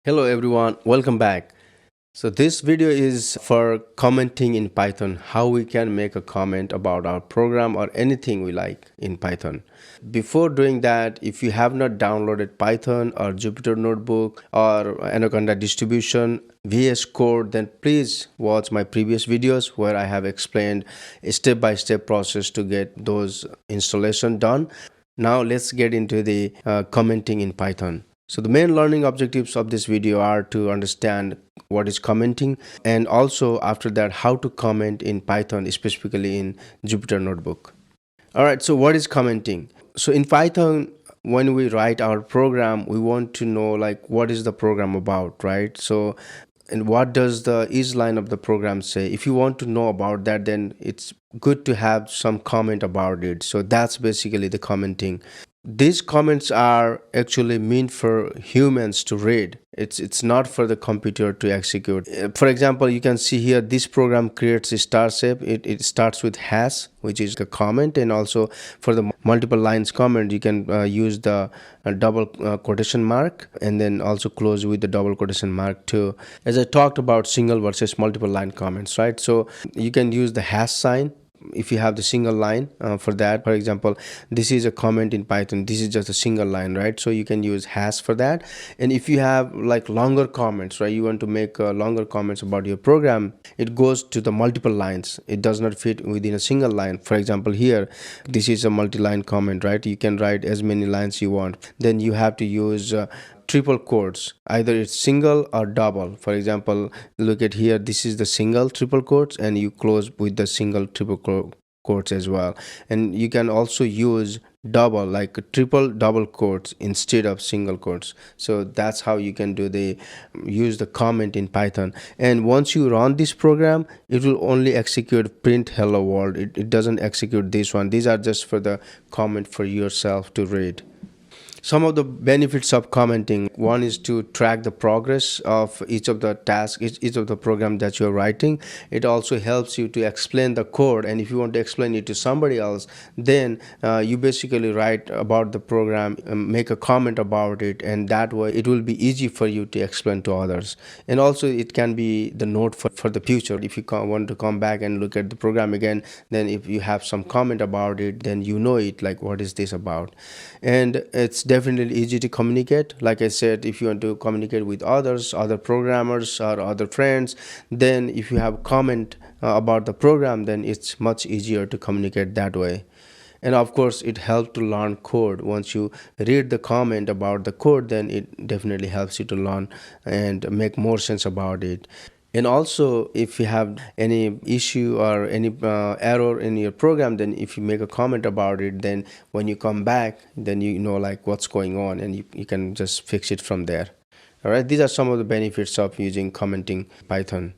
Hello everyone, welcome back. So this video is for commenting in Python, how we can make a comment about our program or anything we like in Python. Before doing that, if you have not downloaded Python or Jupyter Notebook or Anaconda distribution, VS Code, then please watch my previous videos where I have explained a step-by-step process to get those installation done. Now let's get into the commenting in Python. So the main learning objectives of this video are to understand what is commenting, and also after that how to comment in Python, specifically in Jupyter Notebook. All right, so what is commenting? So in Python, when we write our program, we want to know like what is the program about, right? So and what does the each line of the program say? If you want to know about that, then it's good to have some comment about it. So that's basically the commenting. These comments are actually meant for humans to read. It's not for the computer to execute. For example, you can see here this program creates a star shape. It starts with hash, which is a comment, and also for the multiple lines comment you can use the double quotation mark, and then also close with the double quotation mark too. As I talked about single versus multiple line comments, right? So you can use the hash sign if you have the single line. For that, for example, this is a comment in Python, this is just a single line, right? So you can use hash for that. And if you have like longer comments, right, you want to make longer comments about your program, it goes to the multiple lines. It does not fit within a single line. For example, here this is a multi-line comment, right? You can write as many lines you want. Then you have to use triple quotes, either it's single or double. For example, look at here, this is the single triple quotes, and you close with the single triple quotes as well. And you can also use double, like triple double quotes instead of single quotes. So that's how you can do the use the comment in Python. And once you run this program, it will only execute print hello world. It doesn't execute this one. These are just for the comment for yourself to read. Some of the benefits of commenting: one is to track the progress of each of the tasks, each of the program that you're writing. It also helps you to explain the code, and if you want to explain it to somebody else, then you basically write about the program, make a comment about it, and that way it will be easy for you to explain to others. And also it can be the note for the future. If you want to come back and look at the program again, then if you have some comment about it, then you know it, like what is this about. And it's definitely easy to communicate. Like I said, if you want to communicate with others, other programmers or other friends, then if you have comment about the program, then it's much easier to communicate that way. And of course it helps to learn code. Once you read the comment about the code, then it definitely helps you to learn and make more sense about it. And also if you have any issue or any error in your program, then if you make a comment about it, then when you come back, then you know like what's going on, and you can just fix it from there. All right, these are some of the benefits of using commenting Python.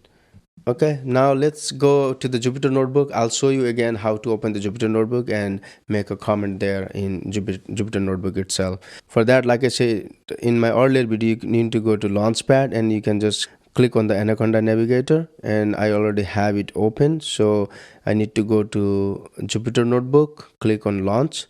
Okay, now let's go to the Jupyter Notebook. I'll show you again how to open the Jupyter Notebook and make a comment there in Jupyter Notebook itself. For that, like I said in my earlier video, you need to go to Launchpad, and you can just click on the Anaconda navigator, and I already have it open. So I need to go to Jupyter Notebook, click on Launch.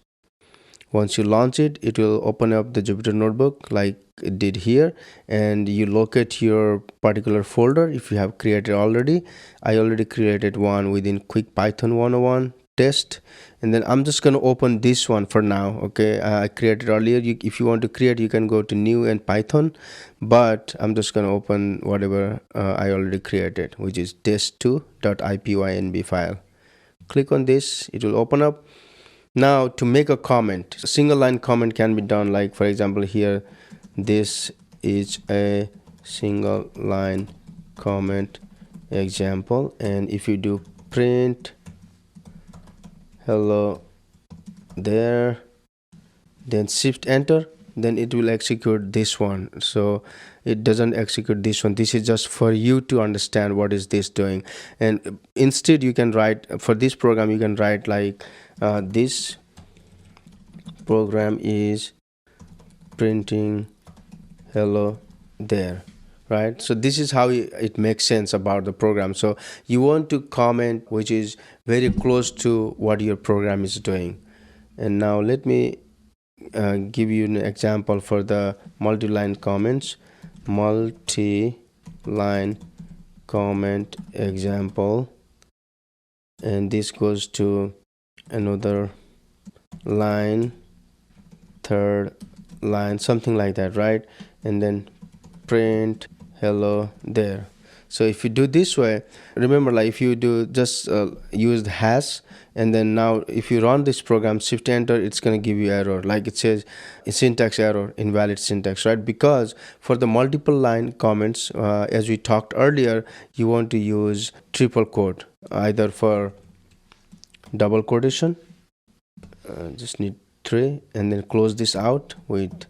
Once you launch it, it will open up the Jupyter Notebook like it did here, and you locate your particular folder if you have created already. I already created one within Quick Python 101 test, and then I'm just going to open this one for now. Okay, I created earlier. If you want to create, you can go to new and Python, but I'm just going to open whatever I already created, which is test2.ipynb file. Click on this, it will open up. Now to make a comment, a single line comment can be done, like for example here, this is a single line comment example, and if you do print hello there, then shift enter, then it will execute this one. So it doesn't execute this one. This is just for you to understand what is this doing. And instead you can write, for this program you can write like this program is printing hello there, right? So this is how it makes sense about the program. So you want to comment which is very close to what your program is doing. And now let me give you an example for the multi-line comments. multi-line comment example, and this goes to another line, third line, something like that, right? And then print hello there. So if you do this way, remember, like if you do just use the hash, and then now if you run this program, shift enter, it's going to give you error, like it says syntax error, invalid syntax, right? Because for the multiple line comments, as we talked earlier, you want to use triple quote, either for double quotation, just need three, and then close this out with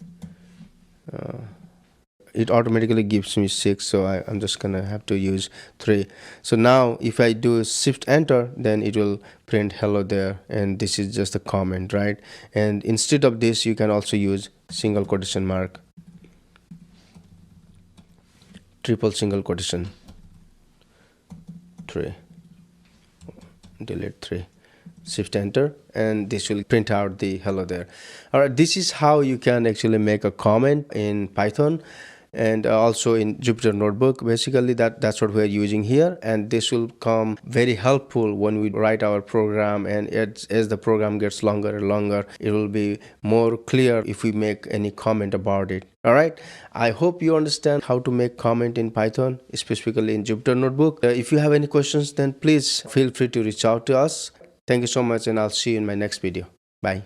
it automatically gives me 6, so I'm just gonna have to use 3. So now if I do shift enter, then it will print hello there, and this is just a comment, right? And instead of this, you can also use single quotation mark, triple single quotation, 3, delete 3, shift enter, and this will print out the hello there. All right, this is how you can actually make a comment in Python, and also in Jupyter Notebook. Basically that's what we're using here, and this will come very helpful when we write our program, and as the program gets longer and longer, it will be more clear if we make any comment about it. All right, I hope you understand how to make comment in Python, specifically in Jupyter Notebook. If you have any questions, then please feel free to reach out to us. Thank you so much, and I'll see you in my next video. Bye.